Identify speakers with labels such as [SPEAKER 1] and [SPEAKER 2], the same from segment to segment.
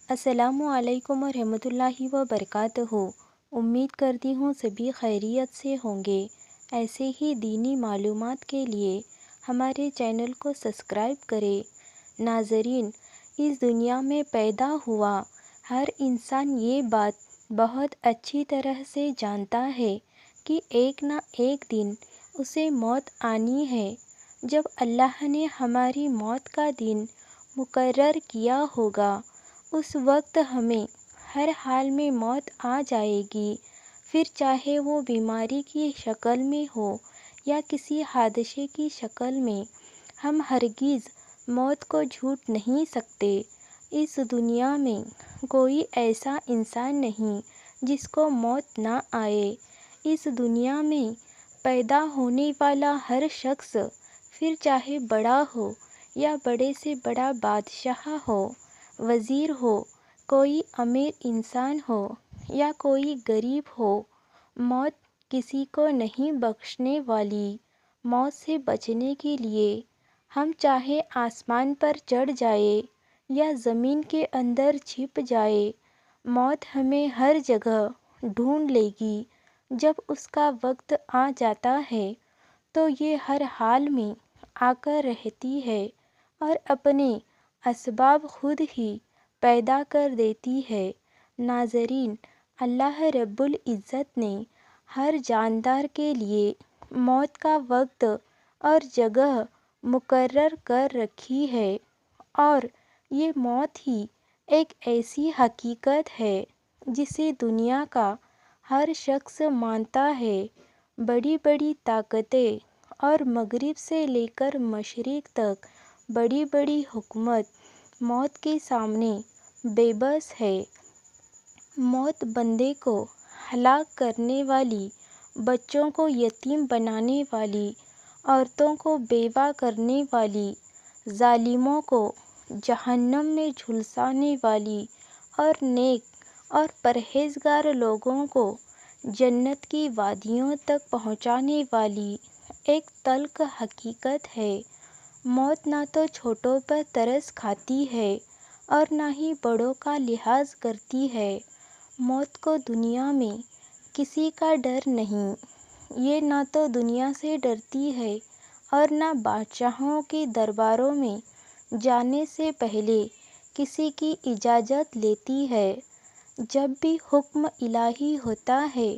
[SPEAKER 1] السلام علیکم ورحمۃ اللہ وبرکاتہ۔ امید کرتی ہوں سبھی خیریت سے ہوں گے۔ ایسے ہی دینی معلومات کے لیے ہمارے چینل کو سبسکرائب کریں۔ ناظرین، اس دنیا میں پیدا ہوا ہر انسان یہ بات بہت اچھی طرح سے جانتا ہے کہ ایک نہ ایک دن اسے موت آنی ہے۔ جب اللہ نے ہماری موت کا دن مقرر کیا ہوگا، اس وقت ہمیں ہر حال میں موت آ جائے گی، پھر چاہے وہ بیماری کی شکل میں ہو یا کسی حادثے کی شکل میں۔ ہم ہرگز موت کو جھوٹ نہیں سکتے۔ اس دنیا میں کوئی ایسا انسان نہیں جس کو موت نہ آئے۔ اس دنیا میں پیدا ہونے والا ہر شخص، پھر چاہے بڑا ہو یا بڑے سے بڑا بادشاہ ہو، وزیر ہو، کوئی امیر انسان ہو یا کوئی غریب ہو، موت کسی کو نہیں بخشنے والی۔ موت سے بچنے کے لیے ہم چاہے آسمان پر چڑھ جائیں یا زمین کے اندر چھپ جائیں، موت ہمیں ہر جگہ ڈھونڈ لے گی۔ جب اس کا وقت آ جاتا ہے تو یہ ہر حال میں آ کر رہتی ہے اور اپنے اسباب خود ہی پیدا کر دیتی ہے۔ ناظرین، اللہ رب العزت نے ہر جاندار کے لیے موت کا وقت اور جگہ مقرر کر رکھی ہے، اور یہ موت ہی ایک ایسی حقیقت ہے جسے دنیا کا ہر شخص مانتا ہے۔ بڑی بڑی طاقتیں اور مغرب سے لے کر مشرق تک بڑی بڑی حکومت موت کے سامنے بے بس ہے۔ موت بندے کو ہلاک کرنے والی، بچوں کو یتیم بنانے والی، عورتوں کو بیوہ کرنے والی، ظالموں کو جہنم میں جھلسانے والی اور نیک اور پرہیزگار لوگوں کو جنت کی وادیوں تک پہنچانے والی ایک تلخ حقیقت ہے۔ موت نہ تو چھوٹوں پر ترس کھاتی ہے اور نہ ہی بڑوں کا لحاظ کرتی ہے۔ موت کو دنیا میں کسی کا ڈر نہیں۔ یہ نہ تو دنیا سے ڈرتی ہے اور نہ بادشاہوں کے درباروں میں جانے سے پہلے کسی کی اجازت لیتی ہے۔ جب بھی حکم الہی ہوتا ہے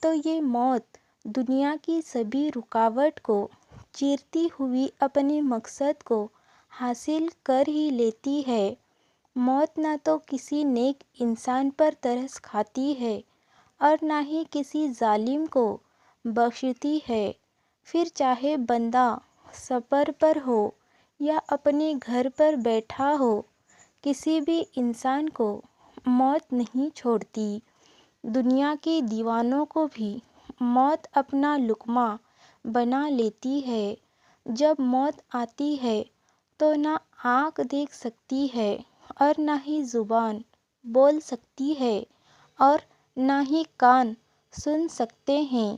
[SPEAKER 1] تو یہ موت دنیا کی سبھی رکاوٹ کو چیرتی ہوئی اپنے مقصد کو حاصل کر ہی لیتی ہے۔ موت نہ تو کسی نیک انسان پر ترس کھاتی ہے اور نہ ہی کسی ظالم کو بخشتی ہے۔ پھر چاہے بندہ سفر پر ہو یا اپنے گھر پر بیٹھا ہو، کسی بھی انسان کو موت نہیں چھوڑتی۔ دنیا کے دیوانوں کو بھی موت اپنا لقمہ بنا لیتی ہے۔ جب موت آتی ہے تو نہ آنکھ دیکھ سکتی ہے اور نہ ہی زبان بول سکتی ہے اور نہ ہی کان سن سکتے ہیں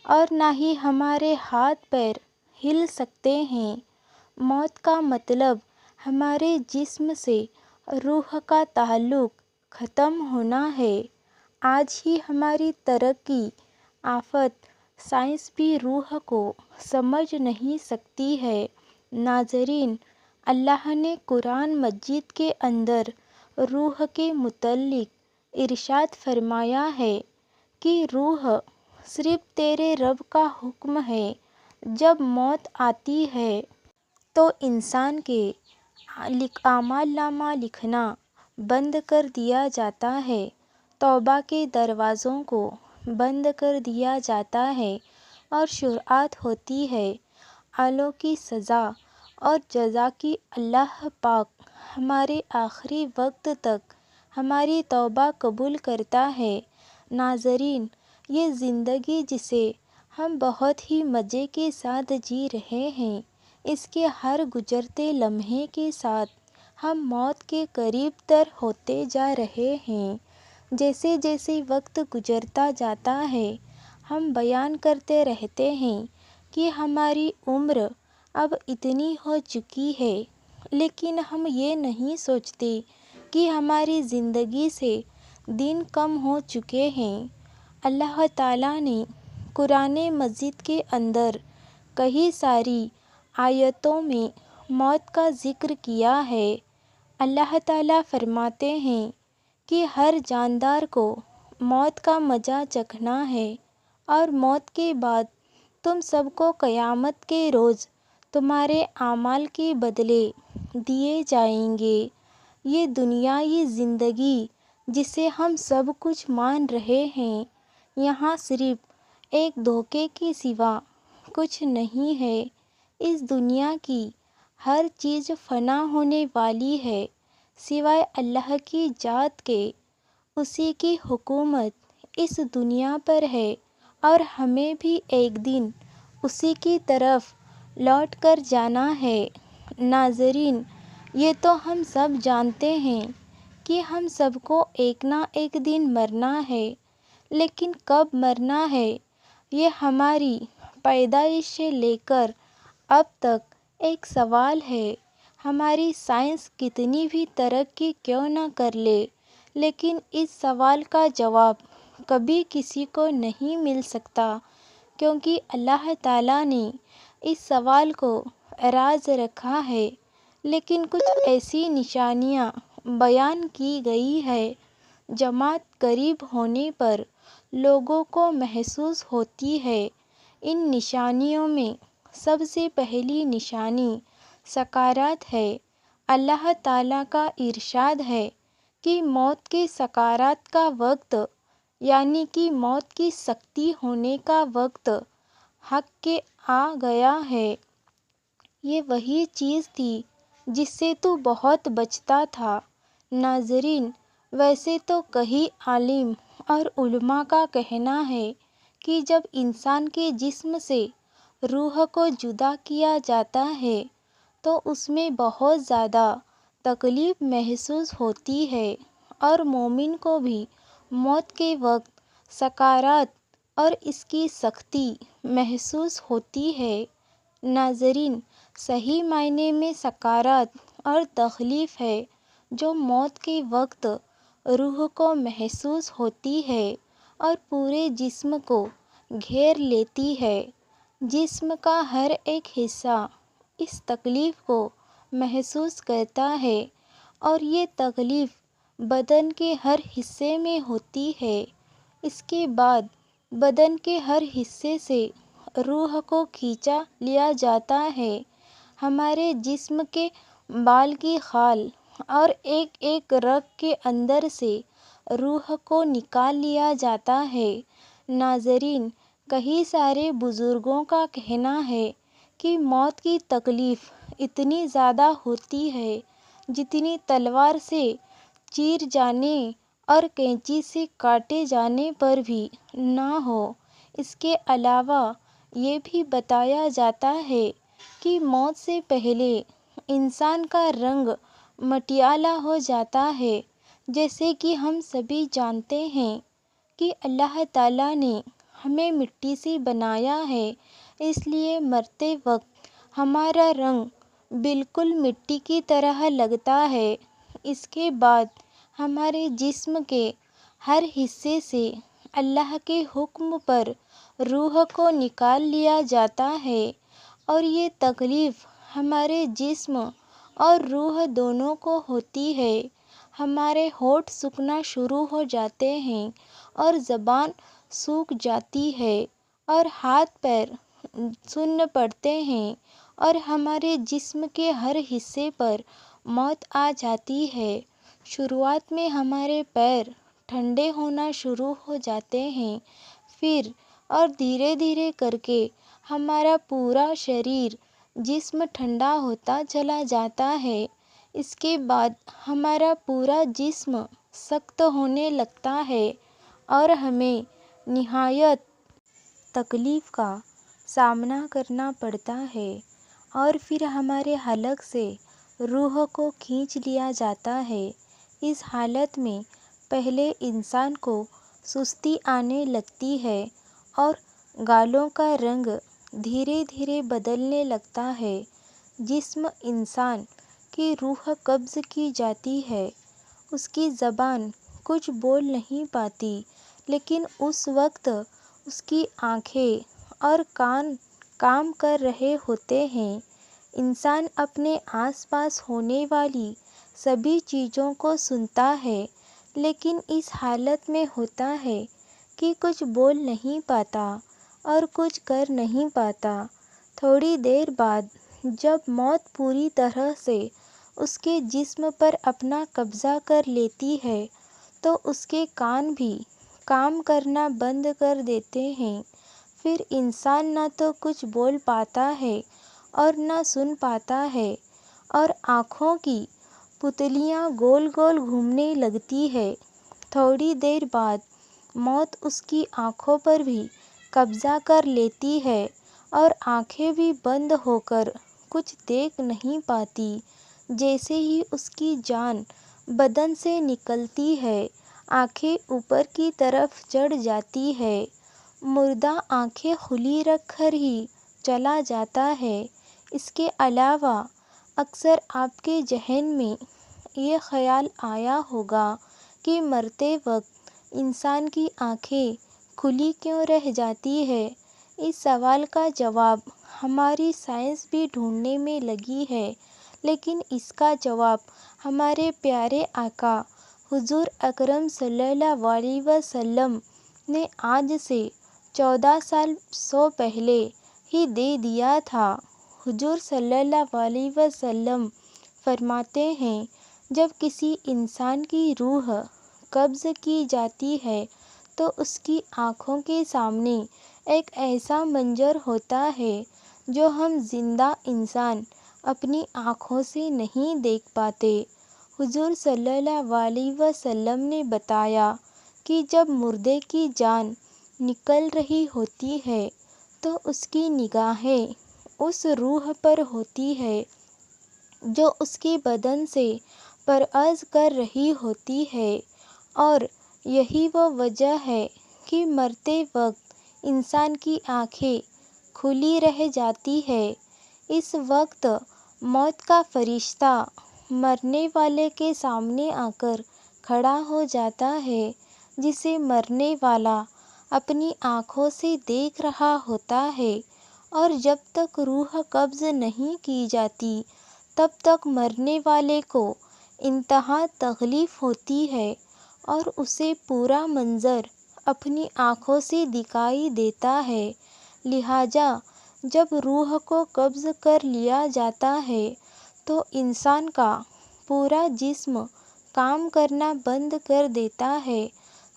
[SPEAKER 1] اور نہ ہی ہمارے ہاتھ پیر ہل سکتے ہیں۔ موت کا مطلب ہمارے جسم سے روح کا تعلق ختم ہونا ہے۔ آج ہی ہماری ترقی یافتہ سائنس بھی روح کو سمجھ نہیں سکتی ہے۔ ناظرین، اللہ نے قرآن مجید کے اندر روح کے متعلق ارشاد فرمایا ہے کہ روح صرف تیرے رب کا حکم ہے۔ جب موت آتی ہے تو انسان کے اعمال نامہ لکھنا بند کر دیا جاتا ہے، توبہ کے دروازوں کو بند کر دیا جاتا ہے اور شروعات ہوتی ہے اعمال کی سزا اور جزا کی۔ اللہ پاک ہمارے آخری وقت تک ہماری توبہ قبول کرتا ہے۔ ناظرین، یہ زندگی جسے ہم بہت ہی مزے کے ساتھ جی رہے ہیں، اس کے ہر گزرتے لمحے کے ساتھ ہم موت کے قریب تر ہوتے جا رہے ہیں۔ جیسے جیسے وقت گزرتا جاتا ہے، ہم بیان کرتے رہتے ہیں کہ ہماری عمر اب اتنی ہو چکی ہے، لیکن ہم یہ نہیں سوچتے کہ ہماری زندگی سے دن کم ہو چکے ہیں۔ اللہ تعالیٰ نے قرآن مجید کے اندر کئی ساری آیتوں میں موت کا ذکر کیا ہے۔ اللہ تعالیٰ فرماتے ہیں کہ ہر جاندار کو موت کا مزہ چکھنا ہے، اور موت کے بعد تم سب کو قیامت کے روز تمہارے اعمال کے بدلے دیے جائیں گے۔ یہ دنیائی زندگی جسے ہم سب کچھ مان رہے ہیں، یہاں صرف ایک دھوکے کے سوا کچھ نہیں ہے۔ اس دنیا کی ہر چیز فنا ہونے والی ہے سوائے اللہ کی ذات کے۔ اسی کی حکومت اس دنیا پر ہے، اور ہمیں بھی ایک دن اسی کی طرف لوٹ کر جانا ہے۔ ناظرین، یہ تو ہم سب جانتے ہیں کہ ہم سب کو ایک نہ ایک دن مرنا ہے، لیکن کب مرنا ہے یہ ہماری پیدائش سے لے کر اب تک ایک سوال ہے۔ ہماری سائنس کتنی بھی ترقی کیوں نہ کر لے، لیکن اس سوال کا جواب کبھی کسی کو نہیں مل سکتا، کیونکہ اللہ تعالیٰ نے اس سوال کو راز رکھا ہے۔ لیکن کچھ ایسی نشانیاں بیان کی گئی ہیں جو موت قریب ہونے پر لوگوں کو محسوس ہوتی ہے۔ ان نشانیوں میں سب سے پہلی نشانی سکرات ہے۔ اللہ تعالیٰ کا ارشاد ہے کہ موت کے سکرات کا وقت، یعنی کہ موت کی سختی ہونے کا وقت حق کے آ گیا ہے۔ یہ وہی چیز تھی جس سے تو بہت بچتا تھا۔ ناظرین، ویسے تو کئی عالم اور علماء کا کہنا ہے کہ جب انسان کے جسم سے روح کو جدا کیا جاتا ہے تو اس میں بہت زیادہ تکلیف محسوس ہوتی ہے، اور مومن کو بھی موت کے وقت سکرات اور اس کی سختی محسوس ہوتی ہے۔ ناظرین، صحیح معنی میں سکرات اور تکلیف ہے جو موت کے وقت روح کو محسوس ہوتی ہے اور پورے جسم کو گھیر لیتی ہے۔ جسم کا ہر ایک حصہ اس تکلیف کو محسوس کرتا ہے، اور یہ تکلیف بدن کے ہر حصے میں ہوتی ہے۔ اس کے بعد بدن کے ہر حصے سے روح کو کھینچا لیا جاتا ہے۔ ہمارے جسم کے بال کی کھال اور ایک ایک رگ کے اندر سے روح کو نکال لیا جاتا ہے۔ ناظرین، کئی سارے بزرگوں کا کہنا ہے کہ موت کی تکلیف اتنی زیادہ ہوتی ہے جتنی تلوار سے چیر جانے اور کینچی سے کاٹے جانے پر بھی نہ ہو۔ اس کے علاوہ یہ بھی بتایا جاتا ہے کہ موت سے پہلے انسان کا رنگ مٹیالہ ہو جاتا ہے۔ جیسے کہ ہم سبھی جانتے ہیں کہ اللہ تعالیٰ نے ہمیں مٹی سے بنایا ہے، اس لیے مرتے وقت ہمارا رنگ بالکل مٹی کی طرح لگتا ہے۔ اس کے بعد ہمارے جسم کے ہر حصے سے اللہ کے حکم پر روح کو نکال لیا جاتا ہے، اور یہ تکلیف ہمارے جسم اور روح دونوں کو ہوتی ہے۔ ہمارے ہونٹ سوکھنا شروع ہو جاتے ہیں، اور زبان سوکھ جاتی ہے، اور ہاتھ پیر سن پڑتے ہیں، اور ہمارے جسم کے ہر حصے پر موت آ جاتی ہے۔ شروعات میں ہمارے پیر ٹھنڈے ہونا شروع ہو جاتے ہیں، پھر اور دھیرے دھیرے کر کے ہمارا پورا جسم ٹھنڈا ہوتا چلا جاتا ہے۔ اس کے بعد ہمارا پورا جسم سخت ہونے لگتا ہے، اور ہمیں نہایت تکلیف کا سامنا کرنا پڑتا ہے، اور پھر ہمارے حلق سے روح کو کھینچ لیا جاتا ہے۔ اس حالت میں پہلے انسان کو سستی آنے لگتی ہے، اور گالوں کا رنگ دھیرے دھیرے بدلنے لگتا ہے۔ جسم انسان کی روح قبض کی جاتی ہے، اس کی زبان کچھ بول نہیں پاتی، لیکن اس وقت اس کی آنکھیں اور کان کام کر رہے ہوتے ہیں۔ انسان اپنے آس پاس ہونے والی سبھی چیزوں کو سنتا ہے، لیکن اس حالت میں ہوتا ہے کہ کچھ بول نہیں پاتا اور کچھ کر نہیں پاتا۔ تھوڑی دیر بعد جب موت پوری طرح سے اس کے جسم پر اپنا قبضہ کر لیتی ہے تو اس کے کان بھی کام کرنا بند کر دیتے ہیں۔ پھر انسان نہ تو کچھ بول پاتا ہے اور نہ سن پاتا ہے، اور آنکھوں کی پتلیاں گول گول گھومنے لگتی ہے۔ تھوڑی دیر بعد موت اس کی آنکھوں پر بھی قبضہ کر لیتی ہے اور آنکھیں بھی بند ہو کر کچھ دیکھ نہیں پاتی۔ جیسے ہی اس کی جان بدن سے نکلتی ہے، آنکھیں اوپر کی طرف چڑھ جاتی ہے۔ مردہ آنکھیں کھلی رکھ کر ہی چلا جاتا ہے۔ اس کے علاوہ اکثر آپ کے ذہن میں یہ خیال آیا ہوگا کہ مرتے وقت انسان کی آنکھیں کھلی کیوں رہ جاتی ہے؟ اس سوال کا جواب ہماری سائنس بھی ڈھونڈنے میں لگی ہے، لیکن اس کا جواب ہمارے پیارے آقا حضور اکرم صلی اللہ علیہ وسلم نے آج سے 1400 پہلے ہی دے دیا تھا۔ حضور صلی اللہ علیہ وسلم فرماتے ہیں، جب کسی انسان کی روح قبض کی جاتی ہے تو اس کی آنکھوں کے سامنے ایک ایسا منظر ہوتا ہے جو ہم زندہ انسان اپنی آنکھوں سے نہیں دیکھ پاتے۔ حضور صلی اللہ علیہ وسلم نے بتایا کہ جب مردے کی جان نکل رہی ہوتی ہے تو اس کی نگاہیں اس روح پر ہوتی ہے جو اس کے بدن سے پرواز کر رہی ہوتی ہے، اور یہی وہ وجہ ہے کہ مرتے وقت انسان کی آنکھیں کھلی رہ جاتی ہے۔ اس وقت موت کا فرشتہ مرنے والے کے سامنے آ کر کھڑا ہو جاتا ہے، جسے مرنے والا اپنی آنکھوں سے دیکھ رہا ہوتا ہے، اور جب تک روح قبض نہیں کی جاتی تب تک مرنے والے کو انتہا تکلیف ہوتی ہے اور اسے پورا منظر اپنی آنکھوں سے دکھائی دیتا ہے۔ لہٰذا جب روح کو قبض کر لیا جاتا ہے تو انسان کا پورا جسم کام کرنا بند کر دیتا ہے۔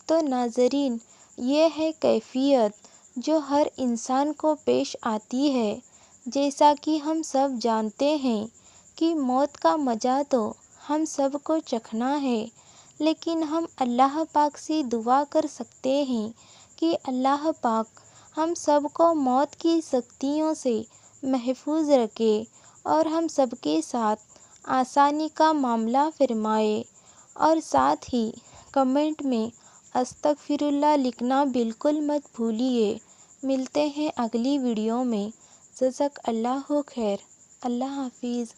[SPEAKER 1] تو ناظرین، یہ ہے کیفیت جو ہر انسان کو پیش آتی ہے۔ جیسا کہ ہم سب جانتے ہیں کہ موت کا مزہ تو ہم سب کو چکھنا ہے، لیکن ہم اللہ پاک سے دعا کر سکتے ہیں کہ اللہ پاک ہم سب کو موت کی سختیوں سے محفوظ رکھے اور ہم سب کے ساتھ آسانی کا معاملہ فرمائے۔ اور ساتھ ہی کمنٹ میں استغفر اللہ لکھنا بالکل مت بھولیے۔ ملتے ہیں اگلی ویڈیو میں۔ جزاک اللہ خیر۔ اللہ حافظ۔